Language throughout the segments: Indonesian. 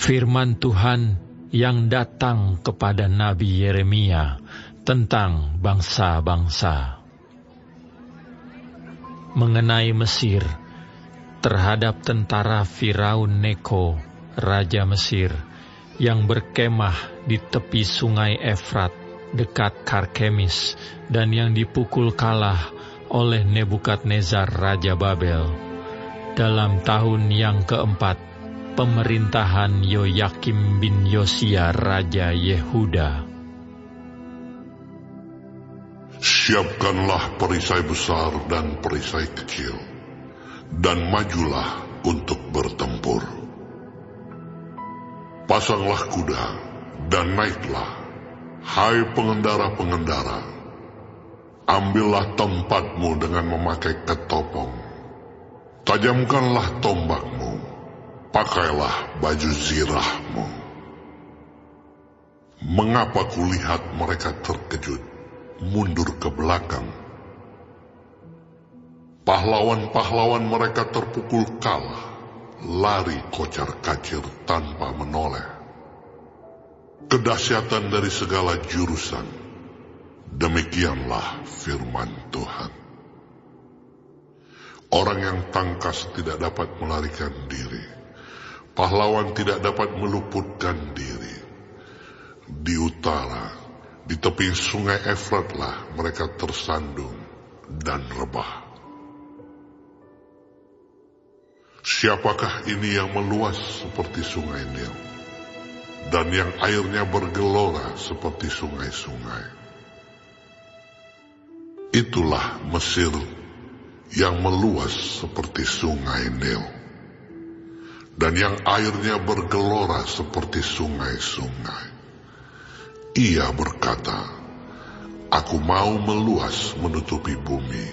Firman Tuhan yang datang kepada Nabi Yeremia tentang bangsa-bangsa. Mengenai Mesir, terhadap tentara Firaun Neko, Raja Mesir, yang berkemah di tepi sungai Efrat dekat Karkemis, dan yang dipukul kalah oleh Nebukadnezar Raja Babel, dalam tahun yang keempat pemerintahan Yoyakim bin Yosia Raja Yehuda. Siapkanlah perisai besar dan perisai kecil, dan majulah untuk bertempur. Pasanglah kuda dan naiklah, hai pengendara-pengendara. Ambillah tempatmu dengan memakai ketopong. Tajamkanlah tombakmu, pakailah baju zirahmu. Mengapa kulihat mereka terkejut, mundur ke belakang? Pahlawan-pahlawan mereka terpukul kalah, lari kocar-kacir tanpa menoleh. Kedahsyatan dari segala jurusan, demikianlah firman Tuhan. Orang yang tangkas tidak dapat melarikan diri, pahlawan tidak dapat meluputkan diri. Di utara, di tepi sungai Efratlah mereka tersandung dan rebah. Siapakah ini yang meluas seperti sungai Nil, dan yang airnya bergelora seperti sungai-sungai? Itulah Mesir yang meluas seperti sungai Nil, dan yang airnya bergelora seperti sungai-sungai. Ia berkata, aku mau meluas menutupi bumi,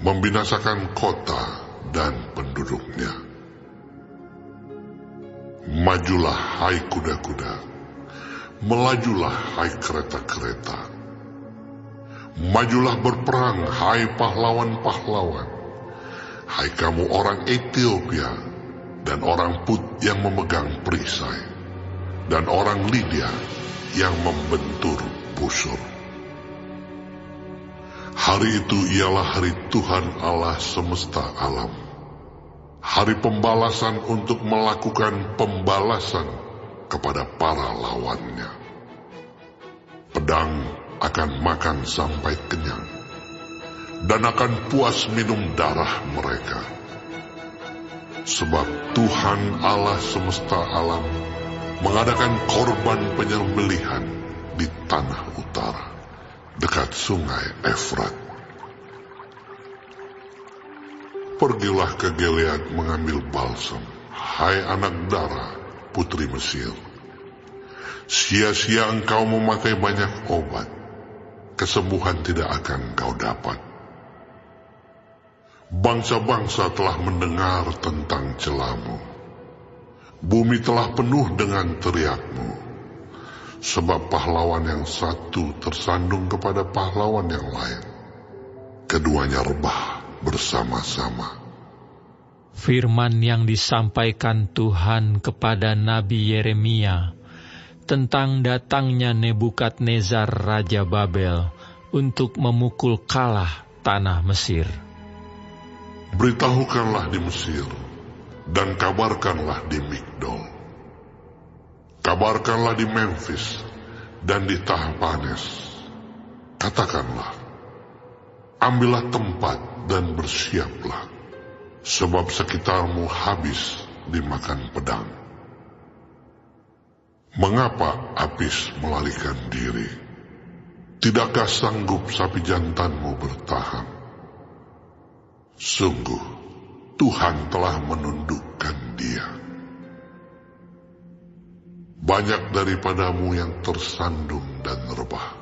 membinasakan kota dan penduduknya. Majulah hai kuda-kuda, melajulah hai kereta-kereta. Majulah berperang hai pahlawan-pahlawan, hai kamu orang Ethiopia dan orang Put yang memegang perisai, dan orang Lydia yang membentur busur. Hari itu ialah hari Tuhan Allah semesta alam, hari pembalasan untuk melakukan pembalasan kepada para lawannya. Pedang akan makan sampai kenyang, dan akan puas minum darah mereka. Sebab Tuhan Allah semesta alam mengadakan korban penyembelihan di tanah utara, dekat sungai Efrat. Pergilah ke Gilead mengambil balsam, hai anak Dara, putri Mesir. Sia-sia engkau memakai banyak obat, kesembuhan tidak akan kau dapat. Bangsa-bangsa telah mendengar tentang celamu. Bumi telah penuh dengan teriakmu, sebab pahlawan yang satu tersandung kepada pahlawan yang lain. Keduanya rebah bersama-sama. Firman yang disampaikan Tuhan kepada Nabi Yeremia tentang datangnya Nebukadnezar Raja Babel untuk memukul kalah tanah Mesir. Beritahukanlah di Mesir, dan kabarkanlah di Migdol. Kabarkanlah di Memphis dan di Tahpanes. Katakanlah, ambillah tempat dan bersiaplah, sebab sekitarmu habis dimakan pedang. Mengapa Apis melarikan diri? Tidakkah sanggup sapi jantanmu bertahan? Sungguh, Tuhan telah menundukkan dia. Banyak daripadamu yang tersandung dan rebah.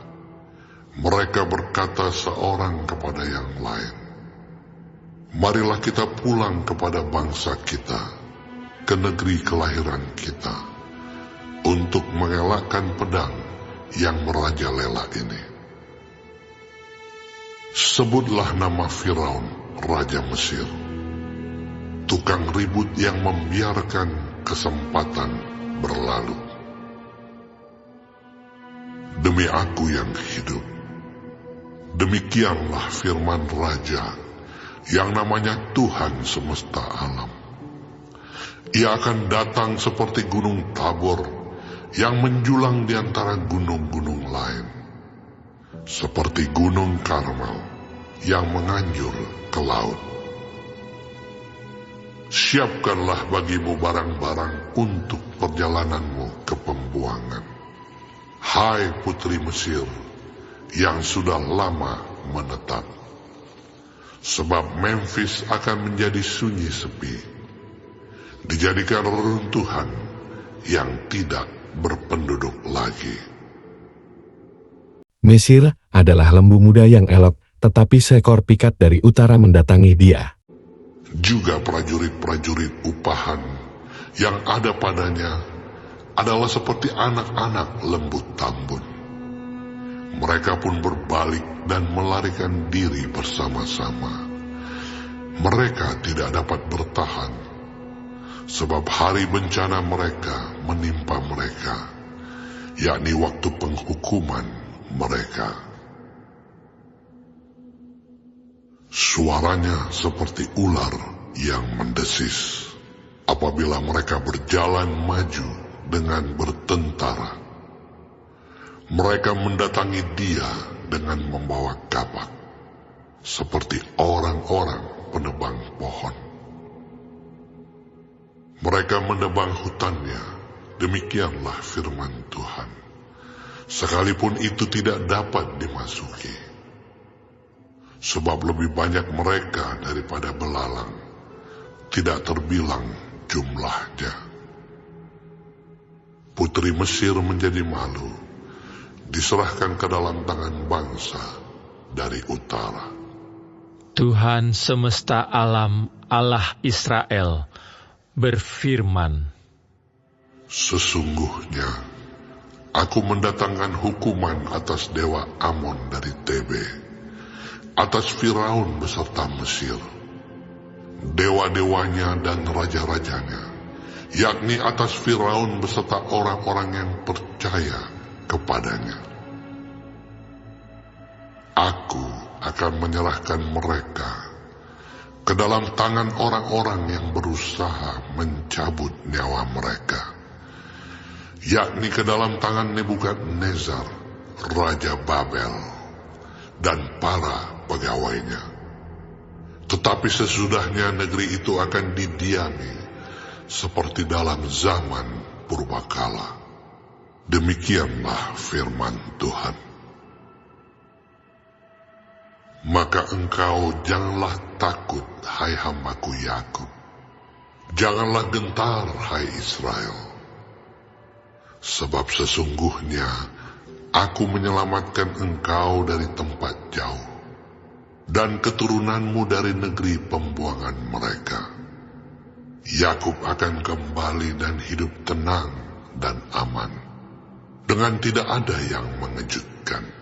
Mereka berkata seorang kepada yang lain, marilah kita pulang kepada bangsa kita, ke negeri kelahiran kita, untuk mengelakkan pedang yang merajalela ini. Sebutlah nama Firaun, Raja Mesir, tukang ribut yang membiarkan kesempatan berlalu. Demi aku yang hidup, demikianlah firman Raja yang namanya Tuhan semesta alam. Ia akan datang seperti gunung Tabor yang menjulang di antara gunung-gunung lain, seperti gunung Karmel yang menganjur ke laut. Siapkanlah bagimu barang-barang untuk perjalananmu ke pembuangan, hai putri Mesir yang sudah lama menetap. Sebab Memphis akan menjadi sunyi sepi, dijadikan reruntuhan yang tidak berpenduduk lagi. Mesir adalah lembu muda yang elok, tetapi seekor pikat dari utara mendatangi dia. Juga prajurit-prajurit upahan yang ada padanya adalah seperti anak-anak lembu tambun. Mereka pun berbalik dan melarikan diri bersama-sama. Mereka tidak dapat bertahan, sebab hari bencana mereka menimpa mereka, yakni waktu penghukuman mereka. Suaranya seperti ular yang mendesis apabila mereka berjalan maju dengan bertentara. Mereka mendatangi dia dengan membawa kapak, seperti orang-orang penebang pohon. Mereka menebang hutannya, demikianlah firman Tuhan, sekalipun itu tidak dapat dimasuki. Sebab lebih banyak mereka daripada belalang, tidak terbilang jumlahnya. Putri Mesir menjadi malu, diserahkan ke dalam tangan bangsa dari utara. Tuhan semesta alam, Allah Israel, berfirman, sesungguhnya aku mendatangkan hukuman atas dewa Amon dari Tebe, atas Firaun beserta Mesir, dewa-dewanya dan raja-rajanya, yakni atas Firaun beserta orang-orang yang percaya kepadanya. Aku akan menyerahkan mereka ke dalam tangan orang-orang yang berusaha mencabut nyawa mereka, yakni ke dalam tangan Nebukadnezar, Raja Babel, dan para pegawainya. Tetapi sesudahnya negeri itu akan didiami seperti dalam zaman purbakala. Demikianlah firman Tuhan. Maka engkau janganlah takut, hai hambaku Yakub. Janganlah gentar, hai Israel. Sebab sesungguhnya aku menyelamatkan engkau dari tempat jauh, dan keturunanmu dari negeri pembuangan mereka. Yakub akan kembali dan hidup tenang dan aman, dengan tidak ada yang mengejutkan.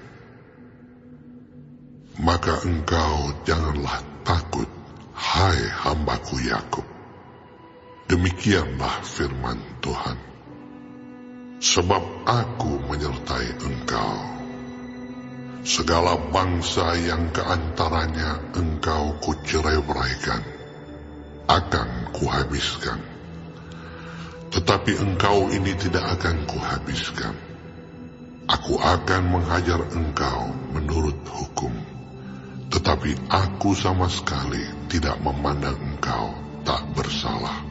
Maka engkau janganlah takut, hai hambaku Yakub. Demikianlah firman Tuhan. Sebab aku menyertai engkau. Segala bangsa yang keantaranya engkau kucerai-beraikan, akan kuhabiskan. Tetapi engkau ini tidak akan kuhabiskan. Aku akan menghajar engkau menurut hukum, tetapi aku sama sekali tidak memandang engkau tak bersalah.